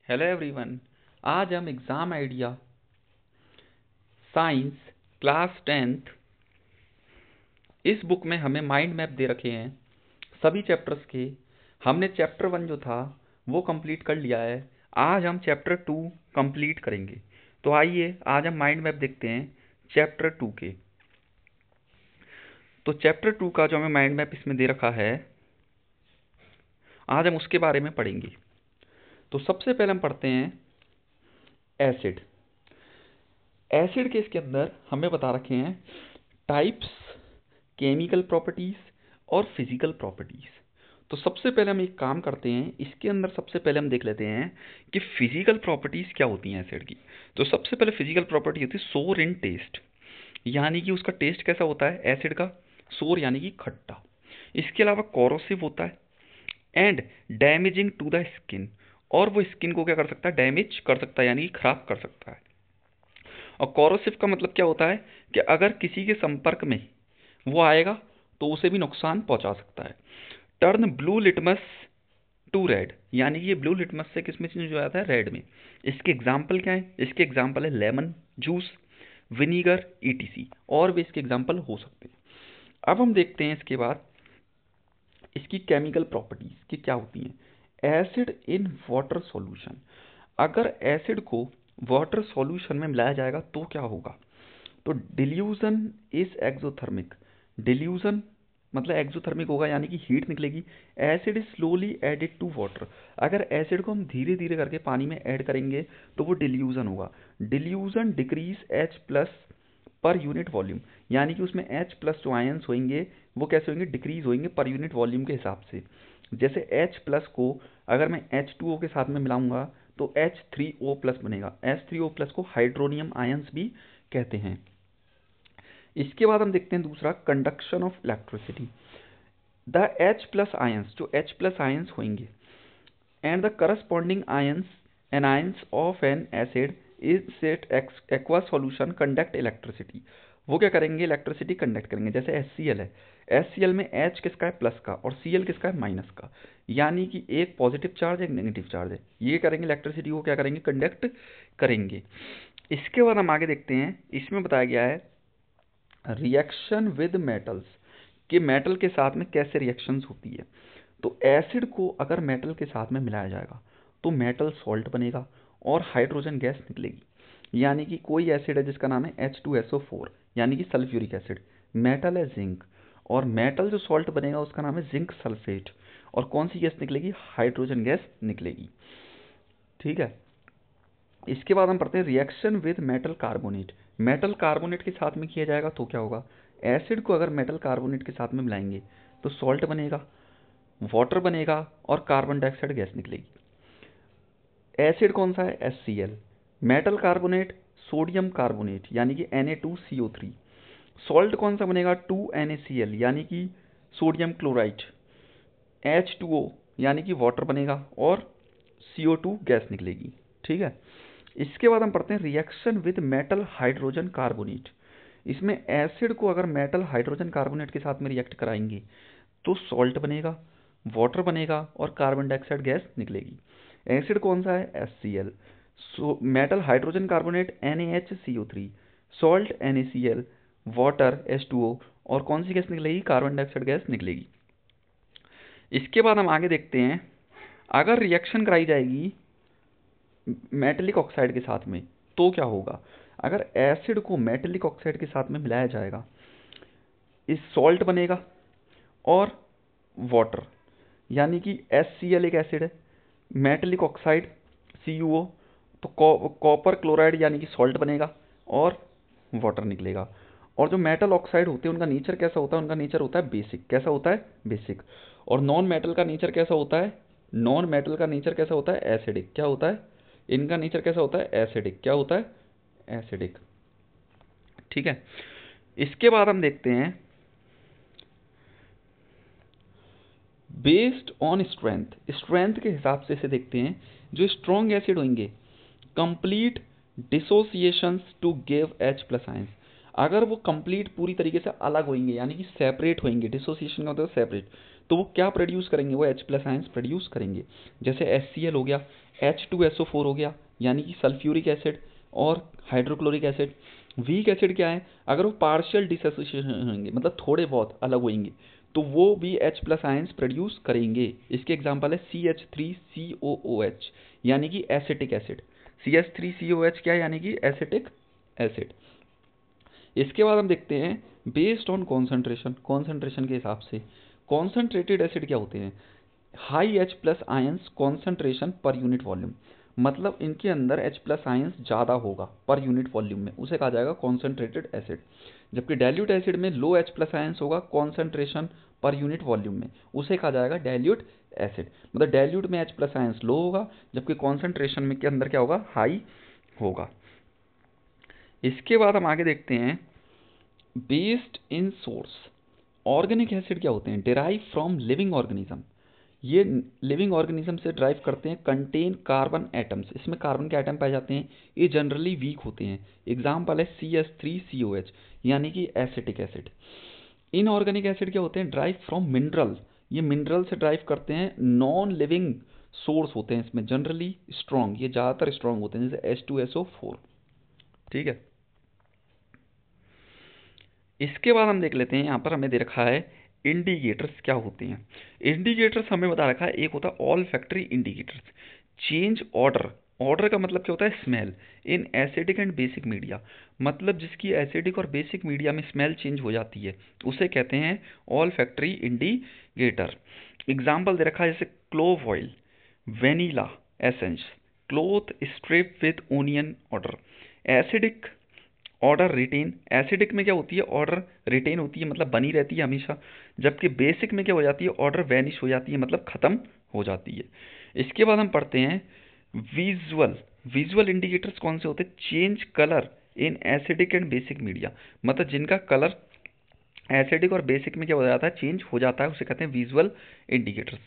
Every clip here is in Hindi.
Hello everyone. आज हम exam idea science class 10th इस बुक में हमें माइंड मैप दे रखे हैं सभी चैप्टर्स के। हमने चैप्टर 1 जो था वो कंप्लीट कर लिया है। आज हम चैप्टर 2 कंप्लीट करेंगे। तो आइए आज हम माइंड मैप देखते हैं चैप्टर 2 के। तो चैप्टर 2 का जो हमें माइंड मैप इसमें दे रखा है, आज हम उसके बारे में पढ़ेंगे। तो सबसे पहले हम पढ़ते हैं एसिड। एसिड के इसके अंदर हमें बता रखे हैं टाइप्स, केमिकल प्रॉपर्टीज और फिजिकल प्रॉपर्टीज। तो सबसे पहले हम एक काम करते हैं, इसके अंदर सबसे पहले हम देख लेते हैं कि फिजिकल प्रॉपर्टीज क्या होती हैं एसिड की। तो सबसे पहले फिजिकल प्रॉपर्टी होती है सोर इन टेस्ट, यानी कि उसका टेस्ट कैसा होता है एसिड का, सोर यानी कि खट्टा। इसके अलावा कोरोसिव होता है and damaging to the skin, और वो स्किन को क्या कर सकता है, डैमेज कर सकता है यानी कि खराब कर सकता है। और कोरोसिव का मतलब क्या होता है कि अगर किसी के संपर्क में वो आएगा तो उसे भी नुकसान पहुंचा सकता है। Turn blue litmus to red, यानी कि ये ब्लू लिटमस से किस में चेंज हो जाता है, रेड में। इसके एग्जाम्पल क्या है, इसके एग्जाम्पल है लेमन जूस, विनीगर, ईटीसी, और भी इसके एग्जाम्पल हो सकते हैं। अब हम देखते हैं इसके बाद इसकी केमिकल प्रॉपर्टीज की क्या होती हैं। एसिड इन वाटर सॉल्यूशन, अगर एसिड को वाटर सॉल्यूशन में मिलाया जाएगा तो क्या होगा। तो डिल्यूजन इज एक्सोथर्मिक, डिल्यूजन मतलब एक्सोथर्मिक होगा यानी कि हीट निकलेगी। Acid is slowly added to water, अगर एसिड को हम धीरे धीरे करके पानी में ऐड करेंगे तो वो डिल्यूजन होगा। डिल्यूजन डिक्रीज एच प्लस पर यूनिट वॉल्यूम, यानी कि उसमें एच प्लस जो आयंस होंगे वो कैसे होंगे, डिक्रीज होंगे पर यूनिट वॉल्यूम के हिसाब से। जैसे एच प्लस को अगर मैं H2O के साथ में मिलाऊंगा तो H3O प्लस बनेगा। H3O प्लस को हाइड्रोनियम आयंस भी कहते हैं। इसके बाद हम देखते हैं दूसरा, conduction of electricity. The H plus ions, जो H प्लस आयंस होंगे and the corresponding ions anions of N acid is set aqua solution conduct electricity, वो क्या करेंगे, इलेक्ट्रिसिटी कंडक्ट करेंगे। जैसे HCl है, HCl में H किसका है, प्लस का, और Cl किसका है, माइनस का, यानी कि एक पॉजिटिव चार्ज एक नेगेटिव चार्ज है। ये करेंगे इलेक्ट्रिसिटी को क्या करेंगे, कंडक्ट करेंगे। इसके बाद हम आगे देखते हैं, इसमें बताया गया है रिएक्शन विद मेटल्स, कि मेटल के साथ में कैसे रिएक्शंस होती है। तो एसिड को अगर मेटल के साथ में मिलाया जाएगा तो मेटल सॉल्ट बनेगा और हाइड्रोजन गैस निकलेगी। यानी कि कोई एसिड है जिसका नाम है H2SO4 यानी कि सल्फ्यूरिक एसिड, मेटल है जिंक, और मेटल जो सॉल्ट बनेगा उसका नाम है जिंक सल्फेट, और कौन सी गैस निकलेगी, हाइड्रोजन गैस निकलेगी। ठीक है। इसके बाद हम पढ़ते हैं reaction with metal carbonate. Metal carbonate के साथ में किया जाएगा तो क्या होगा, एसिड को अगर मेटल कार्बोनेट के साथ में मिलाएंगे तो सॉल्ट बनेगा, वाटर बनेगा और कार्बन डाइऑक्साइड गैस निकलेगी। एसिड कौन सा है, HCl, metal carbonate sodium carbonate यानी कि Na2CO3, सॉल्ट कौन सा बनेगा, 2NaCl यानी कि सोडियम क्लोराइड, H2O यानी कि वाटर बनेगा और CO2 गैस निकलेगी। ठीक है। इसके बाद हम पढ़ते हैं reaction with metal hydrogen carbonate. इसमें एसिड को अगर मेटल हाइड्रोजन कार्बोनेट के साथ में रिएक्ट कराएंगे तो सॉल्ट बनेगा, वाटर बनेगा और कार्बन डाइऑक्साइड गैस निकलेगी। एसिड कौन सा है, HCl, metal hydrogen carbonate NaHCO3, salt NaCl, water H2O, और कौन सी गैस निकलेगी, कार्बन डाइऑक्साइड गैस निकलेगी। इसके बाद हम आगे देखते हैं, अगर रिएक्शन कराई जाएगी मेटेलिक ऑक्साइड के साथ में तो क्या होगा। अगर एसिड को मेटेलिक ऑक्साइड के साथ में मिलाया जाएगा, इस सॉल्ट बनेगा और वाटर, यानी कि HCl एक एसिड है, मेटेलिक ऑक्साइड CuO, तो कॉपर क्लोराइड यानी कि सॉल्ट बनेगा और वाटर निकलेगा। और जो मेटल ऑक्साइड होते हैं उनका नेचर कैसा होता है, उनका नेचर होता है बेसिक। कैसा होता है, बेसिक। और नॉन मेटल का नेचर कैसा होता है, नॉन मेटल का नेचर कैसा होता है, एसिडिक। क्या होता है, इनका नेचर कैसा होता है, एसिडिक। क्या होता है, एसिडिक। ठीक है। इसके बाद हम देखते हैं बेस्ड ऑन स्ट्रेंथ, स्ट्रेंथ के हिसाब से इसे देखते हैं। जो स्ट्रॉन्ग एसिड होंगे complete dissociations to give H plus ions, अगर वो कंप्लीट पूरी तरीके से अलग होंगे यानी कि सेपरेट होंगे, डिसोसिएशन का मतलब सेपरेट, तो वो क्या प्रोड्यूस करेंगे, वो H प्लस आयंस प्रोड्यूस करेंगे। जैसे HCl हो गया, H2SO4 हो गया यानी कि सल्फ्यूरिक एसिड और हाइड्रोक्लोरिक एसिड। वीक एसिड क्या है, अगर वो पार्शियल डिसोसिएशन होंगे मतलब थोड़े बहुत अलग होंगे तो वो भी H प्लस आयंस प्रोड्यूस करेंगे। इसके एग्जांपल है CH3COOH यानी कि एसिटिक एसिड। CH3COH क्या है, यानी कि एसिटिक एसिड। इसके बाद हम देखते हैं बेस्ड ऑन कॉन्सेंट्रेशन, कॉन्सेंट्रेशन के हिसाब से कॉन्सेंट्रेटेड एसिड क्या होते हैं, high H plus ions concentration पर यूनिट वॉल्यूम, मतलब इनके अंदर H प्लस आयंस ज़्यादा होगा पर यूनिट वॉल्यूम में, उसे कहा जाएगा कॉन्सेंट्रेटेड एसिड। जबकि डाइल्यूट एसिड में लो H प्लस आयंस होगा कॉन्सेंट्रेशन पर यूनिट वॉल्यूम में, उसे कहा जाएगा डाइल्यूट एसिड। मतलब डाइल्यूट में H प्लस आयंस लो होगा जबकि कॉन्सेंट्रेशन में के अंदर क्या होगा, हाई होगा। इसके बाद हम आगे देखते हैं based in source. Organic acid क्या होते हैं, डिराइव फ्रॉम लिविंग ऑर्गेनिज्म। ये लिविंग ऑर्गेनिज्म से ड्राइव करते हैं, कंटेन कार्बन एटम्स, इसमें कार्बन के एटम पाए जाते हैं, ये जनरली वीक होते हैं। एग्जाम्पल है CH3COH यानी कि एसिटिक एसिड। इनऑर्गेनिक एसिड क्या होते हैं, ड्राइव फ्रॉम मिनरल, ये मिनरल से ड्राइव करते हैं, नॉन लिविंग सोर्स होते हैं इसमें, जनरली स्ट्रॉन्ग, ये ज़्यादातर स्ट्रॉन्ग होते हैं जैसे H2SO4। ठीक है। इसके बाद हम देख लेते हैं, यहाँ पर हमें दे रखा है इंडिकेटर्स क्या होते हैं। इंडिकेटर्स हमें बता रखा है, एक होता है olfactory indicators, change odour, odour का मतलब क्या होता है, smell, in acidic and basic media, मतलब जिसकी एसिडिक और बेसिक मीडिया में स्मेल चेंज हो जाती है उसे कहते हैं ऑल फैक्ट्री इंडिकेटर। एग्जाम्पल दे रखा है जैसे clove oil, vanilla essence, cloth strip with onion odour. Acidic odour retain, acidic में क्या होती है, ऑर्डर रिटेन होती है मतलब बनी रहती है हमेशा, जबकि बेसिक में क्या हो जाती है, ऑर्डर वैनिश हो जाती है मतलब खत्म हो जाती है। इसके बाद हम पढ़ते हैं विजुअल, विजुअल इंडिकेटर्स कौन से होते हैं, change colour in acidic and basic media, मतलब जिनका कलर एसिडिक और बेसिक में क्या हो जाता है, चेंज हो जाता है, उसे कहते हैं विजुअल इंडिकेटर्स।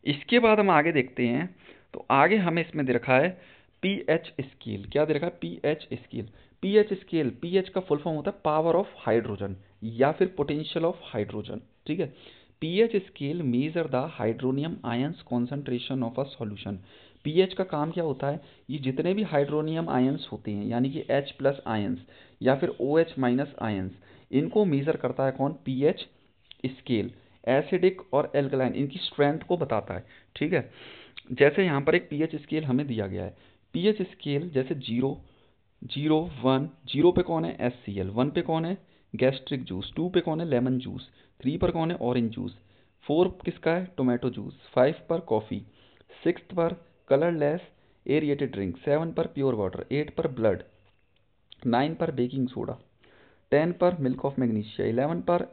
इसके बाद हम आगे देखते हैं, तो आगे हमें इसमें दे रखा है पीएच स्केल, क्या दे रखा है, pH scale. PH scale, pH का फुल फॉर्म होता है पावर ऑफ हाइड्रोजन या फिर पोटेंशियल ऑफ हाइड्रोजन। ठीक है। PH scale measure the hydronium ions concentration of a solution. PH का काम क्या होता है, ये जितने भी हाइड्रोनियम आयंस होते हैं यानी कि H प्लस आयंस या फिर OH माइनस आयंस, इनको मेजर करता है कौन, पीएच स्केल। एसिडिक और एल्कलाइन इनकी स्ट्रेंथ को बताता है। ठीक है। जैसे यहाँ पर एक पीएच स्केल हमें दिया गया है, पीएच स्केल जैसे 0, 0, 1, 0 पे कौन है, HCl, 1 पे कौन है, गैस्ट्रिक जूस, 2 पे कौन है, लेमन जूस, 3 पर कौन है, ऑरेंज जूस, 4 किसका है, टोमेटो जूस, 5 पर कॉफ़ी, 6 पर कलरलेस एरिएटेड ड्रिंक, 7 पर प्योर वाटर, 8 पर ब्लड, 9 पर बेकिंग सोडा, 10 पर मिल्क ऑफ मैग्नीशिया, 11 पर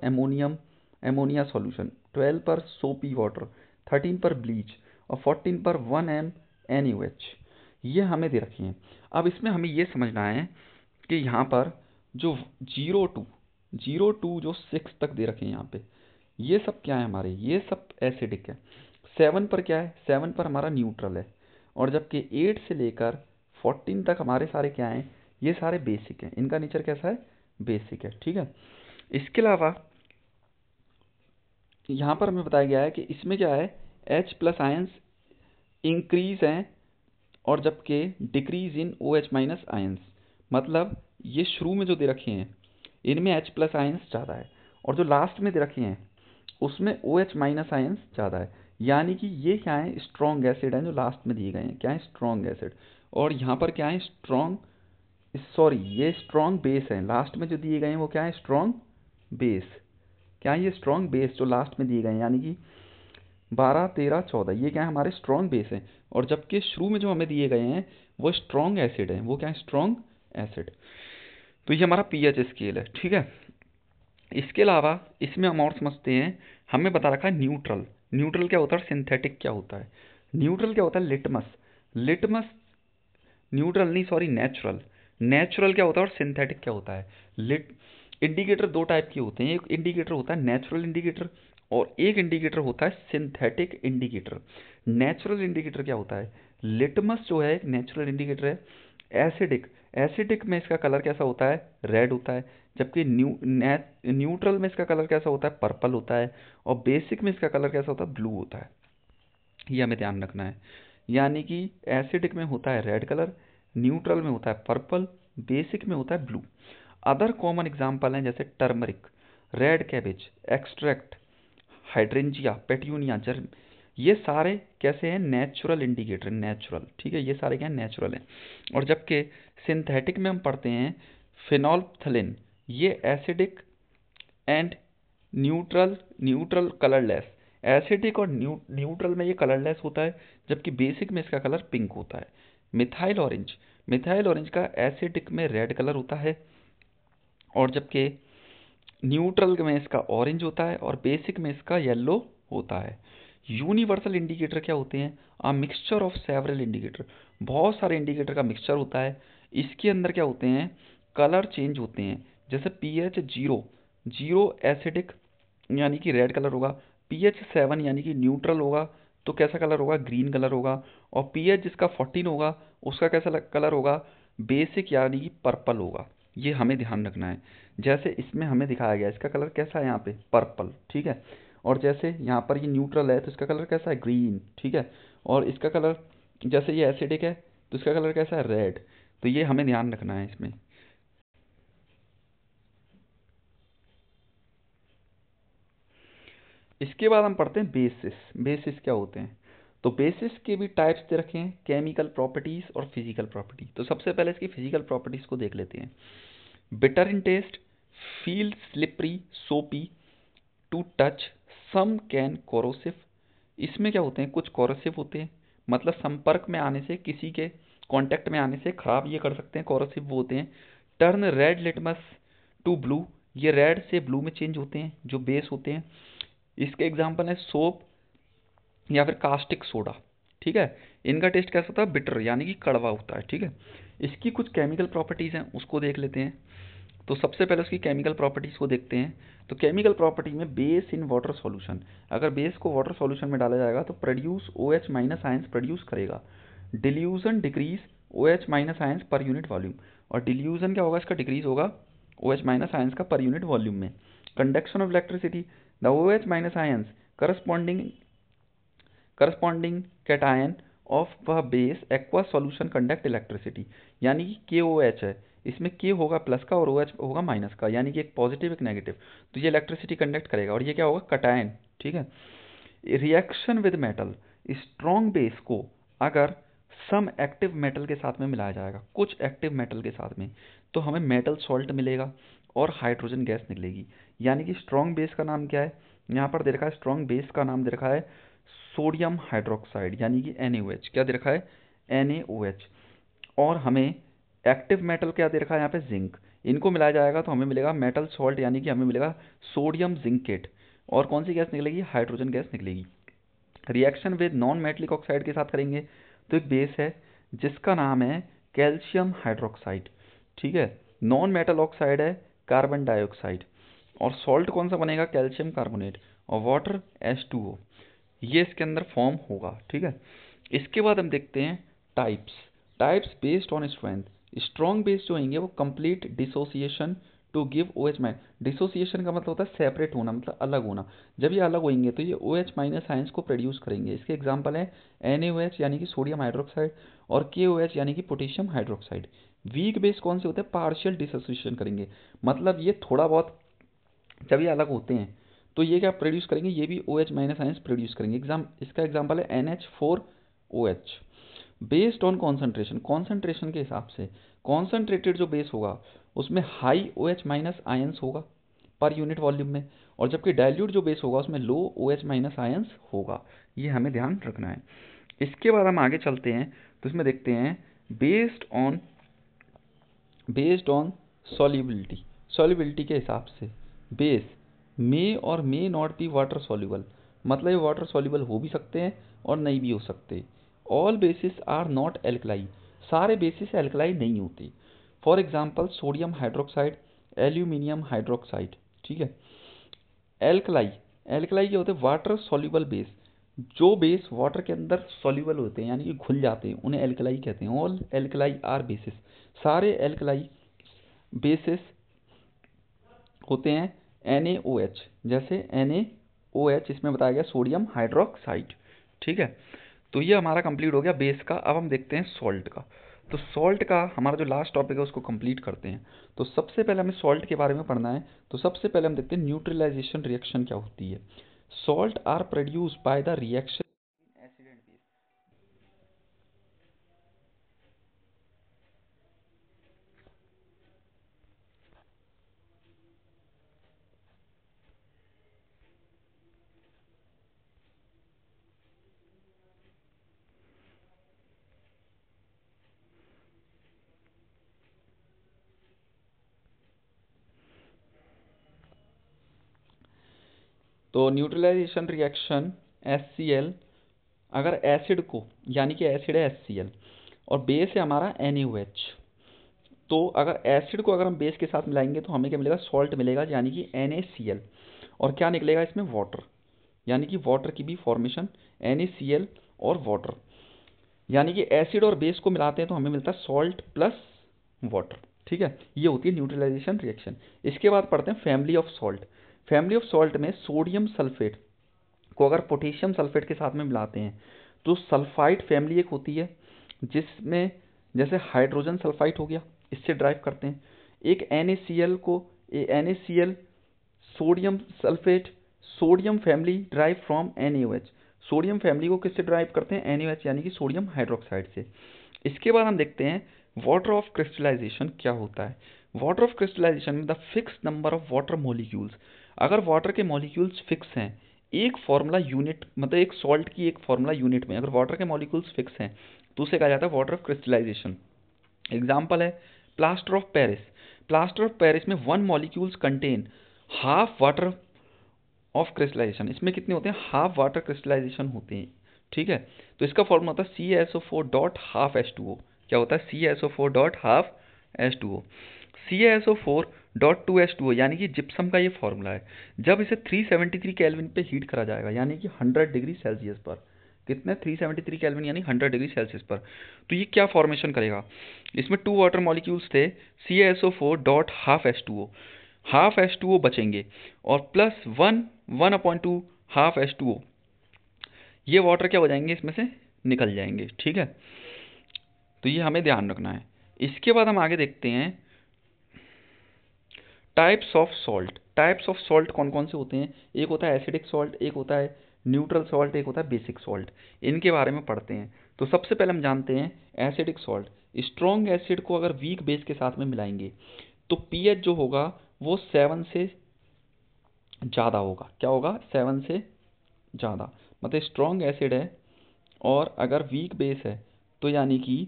एमोनिया सॉल्यूशन, 12 पर सोपी वाटर, 13 पर ब्लीच और 14 पर 1 NaOH। ये हमें दे रखी हैं। अब इसमें हमें ये समझना है कि यहाँ पर जो 0 to 6 तक दे रखे हैं यहाँ पे, ये सब क्या है हमारे, ये सब एसिडिक है। 7 पर क्या है, 7 पर हमारा न्यूट्रल है, और जबकि 8 से लेकर 14 तक हमारे सारे क्या हैं, ये सारे बेसिक हैं, इनका नेचर कैसा है, बेसिक है। ठीक है। इसके अलावा यहाँ पर हमें बताया गया है कि इसमें क्या है, H प्लस आयंस इंक्रीज हैं और जबकि decrease in OH minus ions, मतलब ये शुरू में जो दे रखे हैं इनमें H प्लस आयंस ज़्यादा है और जो लास्ट में दे रखे हैं उसमें OH माइनस आयंस ज़्यादा है, यानी कि ये क्या है, स्ट्रॉन्ग एसिड है जो लास्ट में दिए गए हैं, क्या है, स्ट्रॉन्ग एसिड। और यहाँ पर क्या है, स्ट्रॉन्ग, सॉरी ये स्ट्रॉन्ग बेस है, लास्ट में जो दिए गए हैं वो क्या है, स्ट्रॉन्ग बेस, क्या है, ये स्ट्रॉन्ग बेस जो लास्ट में दिए गए हैं यानी कि 12, 13, 14, ये क्या है, हमारे स्ट्रॉन्ग बेस हैं, और जबकि शुरू में जो हमें दिए गए हैं वो स्ट्रॉन्ग एसिड है, वो क्या है, स्ट्रॉन्ग एसिड। तो ये हमारा पीएच स्केल है। ठीक है। इसके अलावा इसमें हम और समझते हैं, हमें बता रखा है न्यूट्रल, न्यूट्रल क्या होता है, सिंथेटिक क्या होता है, न्यूट्रल क्या होता है, लिटमस, लिटमस, न्यूट्रल नहीं सॉरी नेचुरल, नेचुरल क्या होता है और सिंथेटिक क्या होता है। लिट इंडिकेटर दो टाइप के होते हैं, एक इंडिकेटर होता है नेचुरल इंडिकेटर और एक इंडिकेटर होता है सिंथेटिक इंडिकेटर। नेचुरल इंडिकेटर क्या होता है, लिटमस जो है एक नेचुरल इंडिकेटर है। एसिडिक, एसिडिक में इसका कलर कैसा होता है, रेड होता है, जबकि न्यूट्रल में इसका कलर कैसा होता है, पर्पल होता है, और बेसिक में इसका कलर कैसा होता है, ब्लू होता है। ये हमें ध्यान रखना है। यानी कि एसिडिक में होता है रेड कलर, न्यूट्रल में होता है पर्पल, बेसिक में होता है ब्लू। अदर कॉमन एग्जाम्पल हैं जैसे turmeric, red cabbage, extract, hydrangea, petunia, germ. ये सारे कैसे हैं? नेचुरल इंडिकेटर, नेचुरल, ठीक है, ये सारे क्या नेचुरल हैं। और जबकि सिंथेटिक में हम पढ़ते हैं फिनोल्फ्थलीन, ये acidic and neutral, neutral colourless. Acidic और न्यूट्रल में ये कलरलेस होता है, जबकि बेसिक में इसका कलर पिंक होता है। मिथाइल ऑरेंज, मिथाइल ऑरेंज का एसिडिक में रेड कलर होता है, और जबकि न्यूट्रल में इसका ऑरेंज होता है, और बेसिक में इसका येलो होता है। यूनिवर्सल इंडिकेटर क्या होते हैं? A mixture of several indicator, बहुत सारे इंडिकेटर का मिक्सचर होता है। इसके अंदर क्या होते हैं? कलर चेंज होते हैं। जैसे pH 0, 0 एसिडिक यानी कि रेड कलर होगा, pH 7 यानी कि न्यूट्रल होगा तो कैसा कलर होगा? ग्रीन कलर होगा। और pH जिसका 14 होगा उसका कैसा कलर होगा? बेसिक यानी कि पर्पल होगा। ये हमें ध्यान रखना है। जैसे इसमें हमें दिखाया गया, इसका कलर कैसा है यहाँ पे? पर्पल, ठीक है। और जैसे यहाँ पर ये न्यूट्रल है तो इसका कलर कैसा है? ग्रीन, ठीक है। और इसका कलर, जैसे ये एसिडिक है तो इसका कलर कैसा है? रेड। तो ये हमें ध्यान रखना है इसमें। इसके बाद हम पढ़ते हैं बेसिस। बेसिस क्या होते हैं? तो बेसिस के भी टाइप्स दे रखे हैं, केमिकल प्रॉपर्टीज और फिजिकल प्रॉपर्टी। तो सबसे पहले इसकी फिजिकल प्रॉपर्टीज को देख लेते हैं। Bitter in taste, feel slippery, soapy to touch, some can corrosive. इसमें क्या होते हैं? कुछ कोरोसिव होते हैं, मतलब संपर्क में आने से, किसी के कांटेक्ट में आने से खराब ये कर सकते हैं, कोरोसिव वो होते हैं। Turn red litmus to blue, ये रेड से ब्लू में चेंज होते हैं जो बेस होते हैं। इसके एग्जाम्पल है सोप या फिर कास्टिक सोडा, ठीक है। इनका टेस्ट कैसा होता है? बिटर यानी कि कड़वा होता है, ठीक है। इसकी कुछ केमिकल प्रॉपर्टीज़ हैं, उसको देख लेते हैं। तो सबसे पहले उसकी केमिकल प्रॉपर्टीज़ को देखते हैं। तो केमिकल प्रॉपर्टी में बेस इन वाटर सॉल्यूशन, अगर बेस को वाटर सॉल्यूशन में डाला जाएगा तो produce OH minus ions produce करेगा। Dilution decrease OH minus ions per unit volume, और डिल्यूजन क्या होगा? इसका डिक्रीज होगा OH माइनस आयंस का पर यूनिट वॉल्यूम में। Conduction of electricity, the OH minus ions corresponding cation of वह base aqua solution conduct electricity, यानी कि KOH है, इसमें K होगा प्लस का और OH होगा माइनस का, यानी कि एक पॉजिटिव एक नेगेटिव, तो ये इलेक्ट्रिसिटी कंडक्ट करेगा। और ये क्या होगा? कैटायन, ठीक है। Reaction with metal, strong base को अगर सम एक्टिव मेटल के साथ में मिलाया जाएगा, कुछ एक्टिव मेटल के साथ में, तो हमें मेटल सॉल्ट मिलेगा और हाइड्रोजन गैस निकलेगी। यानी कि स्ट्रॉन्ग बेस का नाम क्या है? यहाँ पर दे रखा है स्ट्रॉन्ग बेस का नाम दे रखा है सोडियम हाइड्रोक्साइड, यानी कि NaOH। क्या दे रखा है? NaOH। और हमें एक्टिव मेटल क्या दे रखा है यहाँ पे? जिंक। इनको मिलाया जाएगा तो हमें मिलेगा मेटल सॉल्ट, यानी कि हमें मिलेगा सोडियम जिंकेट। और कौन सी गैस निकलेगी? हाइड्रोजन गैस निकलेगी। Reaction with non metallic oxide के साथ करेंगे तो एक बेस है जिसका नाम है कैल्शियम हाइड्रोक्साइड, ठीक है। नॉन मेटल ऑक्साइड है कार्बन डाइऑक्साइड। और सॉल्ट कौन सा बनेगा? Calcium carbonate. और वाटर H2O, ये इसके अंदर फॉर्म होगा, ठीक है। इसके बाद हम देखते हैं types. Types based on strength. Strong base जो होंगे वो complete dissociation to give OH minus. Dissociation का मतलब होता है सेपरेट होना, मतलब अलग होना। जब ये अलग होंगे तो ये OH माइनस आयंस को प्रोड्यूस करेंगे। इसके एग्जांपल है NaOH यानी कि सोडियम हाइड्रोक्साइड, और KOH यानी कि पोटेशियम हाइड्रोक्साइड। वीक बेस कौन से होते हैं? पार्शियल डिसोसिएशन करेंगे, मतलब ये थोड़ा बहुत, जब ये अलग होते हैं तो ये क्या प्रोड्यूस करेंगे? ये भी OH माइनस आयंस प्रोड्यूस करेंगे। इसका एग्जांपल है NH4OH। Based on concentration, concentration के हिसाब से कॉन्सेंट्रेटेड जो बेस होगा उसमें हाई OH माइनस आयंस होगा पर यूनिट वॉल्यूम में, और जबकि डाइल्यूट जो बेस होगा उसमें लो OH माइनस आयंस होगा। ये हमें ध्यान रखना है। इसके बाद हम आगे चलते हैं तो इसमें देखते हैं बेस्ड ऑन सॉल्युबिलिटी। सॉल्युबिलिटी के हिसाब से बेस मे और may not be water soluble, मतलब ये वाटर सॉल्युबल हो भी सकते हैं और नहीं भी हो सकते। All bases are not alkali, सारे बेसिस एल्कलाई नहीं होते। For example sodium hydroxide, aluminium hydroxide, ठीक है। एल्कलाई, एल्कलाई क्या होते हैं? वाटर सॉल्युबल बेस, जो बेस वाटर के अंदर सॉल्युबल होते हैं यानी कि घुल जाते हैं उन्हें एल्कलाई कहते हैं। ऑल एल्कलाई आर बेसिस, सारे एल्कलाई बेसिस होते हैं NaOH। जैसे NaOH इसमें बताया गया सोडियम हाइड्रोक्साइड, ठीक है। तो ये हमारा कंप्लीट हो गया बेस का। अब हम देखते हैं सॉल्ट का। तो सॉल्ट का हमारा जो लास्ट टॉपिक है उसको कंप्लीट करते हैं। तो सबसे पहले हमें सॉल्ट के बारे में पढ़ना है। तो सबसे पहले हम देखते हैं न्यूट्रलाइजेशन रिएक्शन क्या होती है। Salt are produce by the reaction acid and base. तो न्यूट्रलाइजेशन रिएक्शन HCl, अगर एसिड को, यानी कि एसिड है HCl और बेस है हमारा NaOH, तो अगर एसिड को अगर हम बेस के साथ मिलाएंगे तो हमें क्या मिलेगा, सॉल्ट मिलेगा, यानी कि NaCl। और क्या निकलेगा इसमें, वाटर, यानी कि वाटर की भी फॉर्मेशन, NaCl और वाटर, यानी कि एसिड और बेस को मिलाते हैं तो हमें मिलता है सॉल्ट प्लस वाटर। ठीक है, ये होती है न्यूट्रलाइजेशन रिएक्शन। इसके बाद पढ़ते हैं family of salt. Family of salt में सोडियम सल्फेट को अगर पोटेशियम सल्फेट के साथ में मिलाते हैं तो सल्फाइड फैमिली एक होती है, जिसमें जैसे हाइड्रोजन सल्फाइड हो गया, इससे ड्राइव करते हैं। एक NaCl को NaCl, sodium sulphate, sodium family drive from NaOH। Sodium family को किससे ड्राइव करते हैं, NaOH, यानी कि सोडियम हाइड्रोक्साइड से। इसके बाद हम देखते हैं वाटर ऑफ क्रिस्टलाइजेशन क्या होता है। वाटर ऑफ क्रिस्टलाइजेशन में the fix number of water molecules. अगर वाटर के मॉलिक्यूल्स फिक्स हैं एक फार्मूला यूनिट, मतलब एक सॉल्ट की एक फार्मूला यूनिट में अगर वाटर के मॉलिक्यूल्स फिक्स हैं तो उसे कहा जाता है वाटर ऑफ क्रिस्टलाइजेशन। एग्जाम्पल है plaster of Paris. Plaster of Paris में 1 molecules contain half water of crystallisation. इसमें कितने होते हैं, हाफ वाटर क्रिस्टलाइजेशन होते हैं। ठीक है, तो इसका फॉर्मूला होता है CaSO4 डॉट हाफ H2O। क्या होता है, CaSO4 dot half H2O। CaSO4 dot 2H2O, यानी कि जिप्सम का ये फॉर्मूला है। जब इसे 373 केल्विन पे हीट करा जाएगा, यानी कि 100 डिग्री सेल्सियस पर, कितने, 373 केल्विन यानी 100 डिग्री सेल्सियस पर, तो ये क्या फॉर्मेशन करेगा, इसमें 2 वाटर मॉलिक्यूल्स थे, CaSO4 dot half H2O, half H2O बचेंगे और प्लस 1/2 हाफ H2O, ये वाटर क्या हो जाएंगे, इसमें से निकल जाएंगे। ठीक है, तो ये हमें ध्यान रखना है। इसके बाद हम आगे देखते हैं types of salt. Types of salt कौन कौन से होते हैं, एक होता है एसिडिक सॉल्ट, एक होता है न्यूट्रल सॉल्ट, एक होता है बेसिक सॉल्ट। इनके बारे में पढ़ते हैं। तो सबसे पहले हम जानते हैं एसिडिक सॉल्ट। स्ट्रॉन्ग एसिड को अगर वीक बेस के साथ में मिलाएंगे तो पीएच जो होगा वो 7 से ज़्यादा होगा। क्या होगा, 7 से ज़्यादा, मतलब स्ट्रॉन्ग एसिड है और अगर वीक बेस है तो यानी कि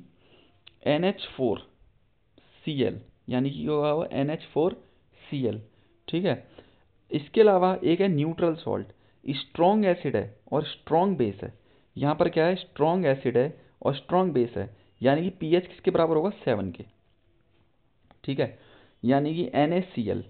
NH4Cl, यानी कि होगा वो NH4Cl। ठीक है, इसके अलावा एक है न्यूट्रल सॉल्ट। स्ट्रॉन्ग एसिड है और स्ट्रॉन्ग बेस है। यहाँ पर क्या है, स्ट्रॉन्ग एसिड है और स्ट्रॉन्ग बेस है, यानी कि पीएच किसके बराबर होगा, 7 के। ठीक है, यानी कि NaCl।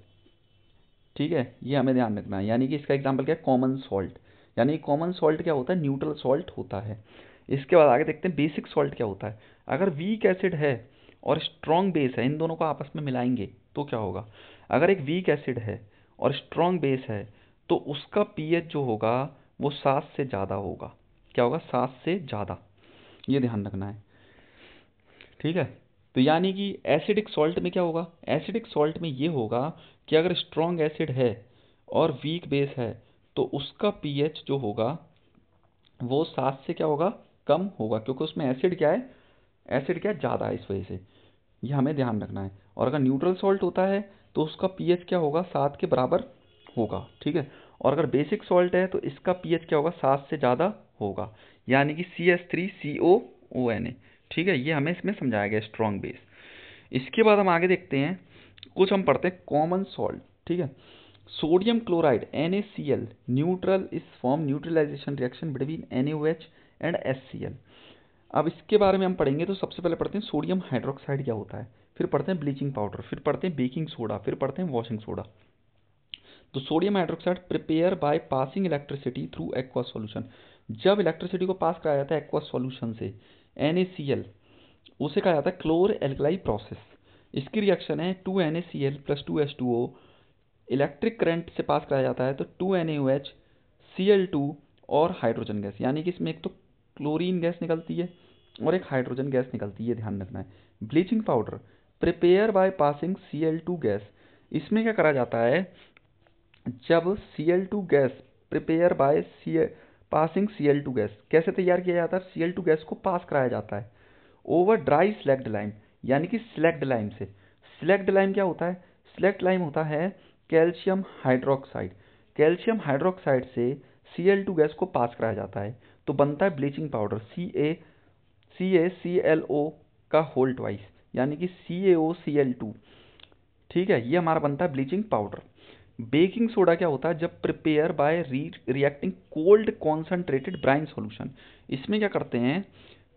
ठीक है, ये हमें ध्यान रखना है। यानी कि इसका एग्जांपल क्या है, कॉमन सॉल्ट। यानी कॉमन सॉल्ट क्या होता है, न्यूट्रल सॉल्ट होता है। इसके बाद आगे देखते हैं बेसिक सॉल्ट क्या होता है। अगर वीक एसिड है और स्ट्रॉन्ग बेस है, इन दोनों को आपस में मिलाएंगे तो क्या होगा, अगर एक वीक एसिड है और स्ट्रॉन्ग बेस है तो उसका पीएच जो होगा वो 7 से ज़्यादा होगा। क्या होगा, 7 से ज़्यादा, ये ध्यान रखना है। ठीक है, तो यानी कि एसिडिक सॉल्ट में क्या होगा, एसिडिक सॉल्ट में ये होगा कि अगर स्ट्रॉन्ग एसिड है और वीक बेस है तो उसका पीएच जो होगा वो 7 से क्या होगा, कम होगा, क्योंकि उसमें एसिड क्या है, एसिड क्या ज़्यादा है, इस वजह से ये हमें ध्यान रखना है। और अगर न्यूट्रल सॉल्ट होता है तो उसका पीएच क्या होगा, 7 के बराबर होगा। ठीक है, और अगर बेसिक सॉल्ट है तो इसका पीएच क्या होगा, 7 से ज़्यादा होगा, यानी कि CH3COONA। ठीक है, ये हमें इसमें समझाया गया स्ट्रॉन्ग बेस। इसके बाद हम आगे देखते हैं, कुछ हम पढ़ते हैं कॉमन सॉल्ट। ठीक है, sodium chloride NaCl neutral is form neutralisation reaction between NaOH and HCl। अब इसके बारे में हम पढ़ेंगे। तो सबसे पहले पढ़ते हैं सोडियम हाइड्रोक्साइड क्या होता है, फिर पढ़ते हैं ब्लीचिंग पाउडर, फिर पढ़ते हैं बेकिंग सोडा, फिर पढ़ते हैं वॉशिंग सोडा। तो sodium hydroxide prepare by passing electricity through aqua solution. जब इलेक्ट्रिसिटी को पास कराया जाता है एक्वा सॉल्यूशन से NaCl, उसे कहा जाता है क्लोर एल्कलाई प्रोसेस। इसकी रिएक्शन है 2NaCl plus 2H2O, electric current से पास कराया जाता है तो 2NaOH Cl2 और हाइड्रोजन गैस, यानी कि इसमें एक तो क्लोरीन गैस निकलती है और एक हाइड्रोजन गैस निकलती है, ध्यान रखना है। Bleaching powder prepare by passing Cl2 gas, इसमें क्या करा जाता है, जब Cl2 gas prepare by passing Cl2 gas, कैसे तैयार किया जाता है, Cl2 गैस को पास कराया जाता है ओवर ड्राई स्लैग्ड लाइम, यानी कि स्लैग्ड लाइम से। स्लैग्ड लाइम क्या होता है, स्लैग्ड लाइम होता है कैल्शियम हाइड्रोक्साइड, कैल्शियम हाइड्रोक्साइड से Cl2 गैस को पास कराया जाता है, तो बनता है ब्लीचिंग पाउडर CaClO का होल ट्वाइस, यानी कि CaOCl2। ठीक है, ये हमारा बनता है ब्लीचिंग पाउडर। बेकिंग सोडा क्या होता है, जब prepare by reacting cold concentrated brine solution, इसमें क्या करते हैं,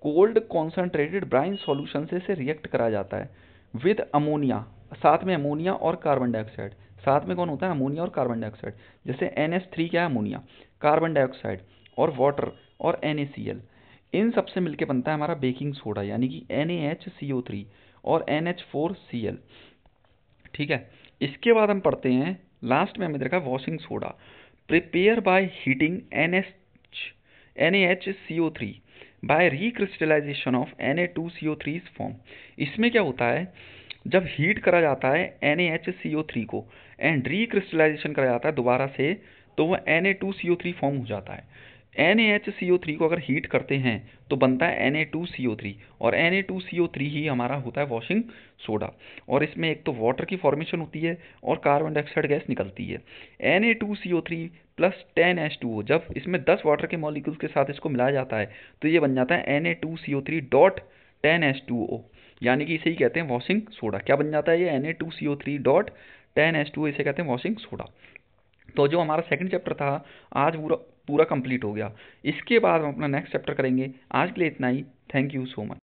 कोल्ड कॉन्सेंट्रेटेड ब्राइन सॉल्यूशन से इसे रिएक्ट करा जाता है विद अमोनिया, साथ में अमोनिया और कार्बन डाइऑक्साइड, साथ में कौन होता है, अमोनिया और कार्बन डाइऑक्साइड, जैसे NH3 क्या है, अमोनिया, कार्बन डाइऑक्साइड और वाटर और NaCl, इन सबसे मिलके बनता है हमारा बेकिंग सोडा, यानी कि NaHCO3 और NH4Cl। ठीक है, इसके बाद हम पढ़ते हैं, लास्ट में हमें देखा washing soda prepare by heating NaHCO3 by recrystallisation of Na2CO3 form. इसमें क्या होता है, जब हीट करा जाता है NaHCO3 को एंड रिक्रिस्टलाइजेशन करा जाता है दोबारा से, तो वह Na2CO3 फॉर्म हो जाता है। NaHCO3 को अगर हीट करते हैं तो बनता है Na2CO3, और Na2CO3 ही हमारा होता है वॉशिंग सोडा, और इसमें एक तो वाटर की फॉर्मेशन होती है और कार्बन डाइऑक्साइड गैस निकलती है। Na2CO3 प्लस 10H2O, जब इसमें 10 वाटर के मॉलिक्यूल्स के साथ इसको मिलाया जाता है तो ये बन जाता है Na2CO3 डॉट 10H2O, यानी कि इसे ही कहते हैं वॉशिंग सोडा। क्या बन जाता है ये, Na2CO3 डॉट 10H2O, इसे कहते हैं वॉशिंग सोडा। तो जो हमारा सेकंड चैप्टर था आज पूरा पूरा कंप्लीट हो गया। इसके बाद हम अपना नेक्स्ट चैप्टर करेंगे। आज के लिए इतना ही। Thank you so much.